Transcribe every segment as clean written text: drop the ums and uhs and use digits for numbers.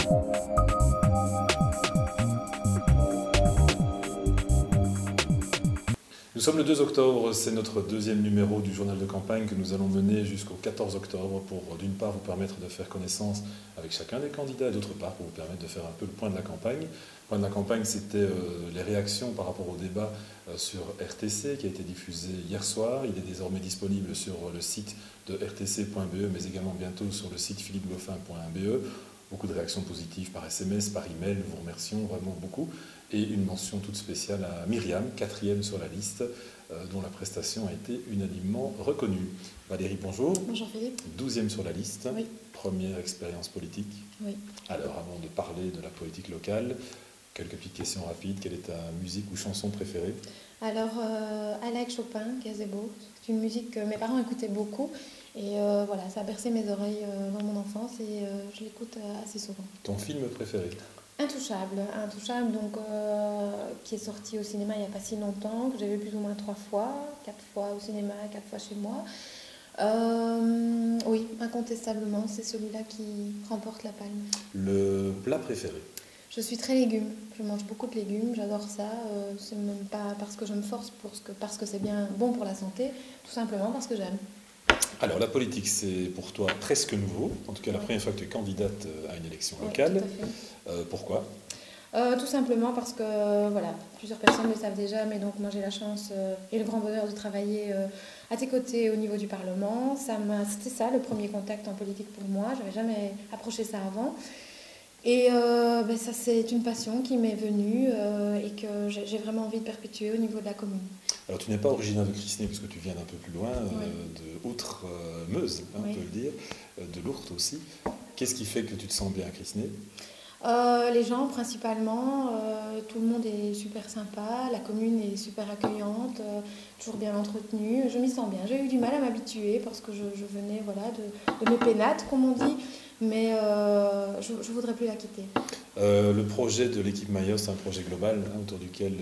Nous sommes le 2 octobre, c'est notre deuxième numéro du journal de campagne que nous allons mener jusqu'au 14 octobre pour d'une part vous permettre de faire connaissance avec chacun des candidats et d'autre part pour vous permettre de faire un peu le point de la campagne. Le point de la campagne, c'était les réactions par rapport au débat sur RTC qui a été diffusé hier soir. Il est désormais disponible sur le site de rtc.be mais également bientôt sur le site philippegauffin.be. Beaucoup de réactions positives par SMS, par email, nous vous remercions vraiment beaucoup. Et une mention toute spéciale à Myriam, 4e sur la liste, dont la prestation a été unanimement reconnue. Valérie, bonjour. Bonjour Philippe. 12e sur la liste, oui. Première expérience politique. Oui. Alors, avant de parler de la politique locale, quelques petites questions rapides. Quelle est ta musique ou chanson préférée? Alors, I like Chopin, Gazebo. C'est une musique que mes parents écoutaient beaucoup. Et voilà, ça a bercé mes oreilles dans mon enfance et je l'écoute assez souvent. Ton film préféré? Intouchable donc, qui est sorti au cinéma il n'y a pas si longtemps, que j'ai vu plus ou moins 3 fois, 4 fois au cinéma, 4 fois chez moi. Oui, incontestablement, c'est celui-là qui remporte la palme. Le plat préféré? Je suis très légumes, je mange beaucoup de légumes, j'adore ça. C'est même pas parce que je me force, parce que c'est bien bon pour la santé, tout simplement parce que j'aime. Alors, la politique, c'est pour toi presque nouveau, en tout cas la première fois que tu es candidate à une élection locale. Oui, tout à fait. Pourquoi? Tout simplement parce que, voilà, plusieurs personnes le savent déjà, mais donc moi j'ai la chance et le grand bonheur de travailler à tes côtés au niveau du Parlement. C'était ça le premier contact en politique pour moi, je n'avais jamais approché ça avant. Et ça, c'est une passion qui m'est venue et que j'ai vraiment envie de perpétuer au niveau de la commune. Alors, tu n'es pas originaire de Crisnay, puisque tu viens d'un peu plus loin, de Outre-Meuse, on peut le dire, de Lourdes aussi. Qu'est-ce qui fait que tu te sens bien à Crisnay? Les gens, principalement. Tout le monde est super sympa, la commune est super accueillante, toujours bien entretenue. Je m'y sens bien. J'ai eu du mal à m'habituer parce que je venais de mes pénates, comme on dit. Mais je ne voudrais plus la quitter. Le projet de l'équipe Maillot, c'est un projet global autour duquel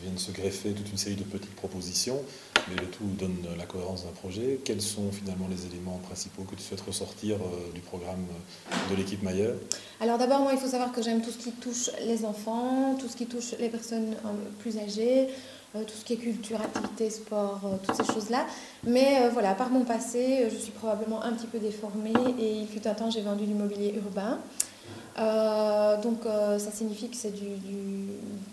viennent se greffer toute une série de petites propositions, mais le tout donne la cohérence d'un projet. Quels sont finalement les éléments principaux que tu souhaites ressortir du programme de l'équipe Maillot? Alors d'abord, moi, il faut savoir que j'aime tout ce qui touche les enfants, tout ce qui touche les personnes plus âgées, tout ce qui est culture, activité, sport, toutes ces choses-là. Mais voilà, par mon passé, je suis probablement un petit peu déformée et il fut un temps, j'ai vendu du mobilier urbain. Donc ça signifie que c'est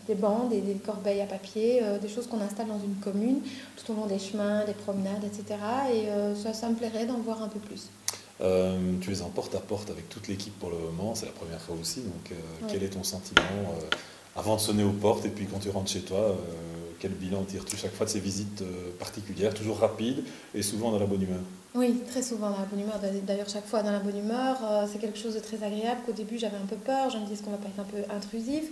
des bancs, des corbeilles à papier, des choses qu'on installe dans une commune, tout au long des chemins, des promenades, etc. Et ça me plairait d'en voir un peu plus. Tu es en porte-à-porte avec toute l'équipe pour le moment, c'est la première fois aussi, donc quel est ton sentiment avant de sonner aux portes et puis quand tu rentres chez toi, quel bilan tires-tu chaque fois de ces visites particulières, toujours rapides et souvent dans la bonne humeur? Oui, très souvent dans la bonne humeur, d'ailleurs chaque fois dans la bonne humeur, c'est quelque chose de très agréable qu'au début j'avais un peu peur, je me disais est-ce qu'on va pas être un peu intrusif,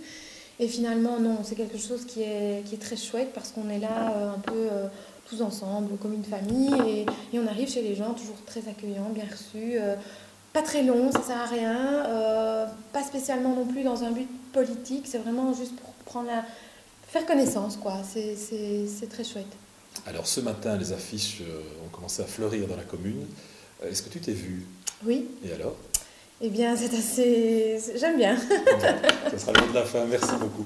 et finalement non, c'est quelque chose qui est très chouette parce qu'on est là un peu tous ensemble comme une famille et on arrive chez les gens toujours très accueillants, bien reçus, pas très long, ça sert à rien, pas spécialement non plus dans un but politique, c'est vraiment juste pour faire connaissance quoi, c'est très chouette. Alors ce matin, les affiches ont commencé à fleurir dans la commune. Est-ce que tu t'es vue? Oui. Et alors? Eh bien, c'est assez... J'aime bien. Ça sera le mot de la fin. Merci beaucoup.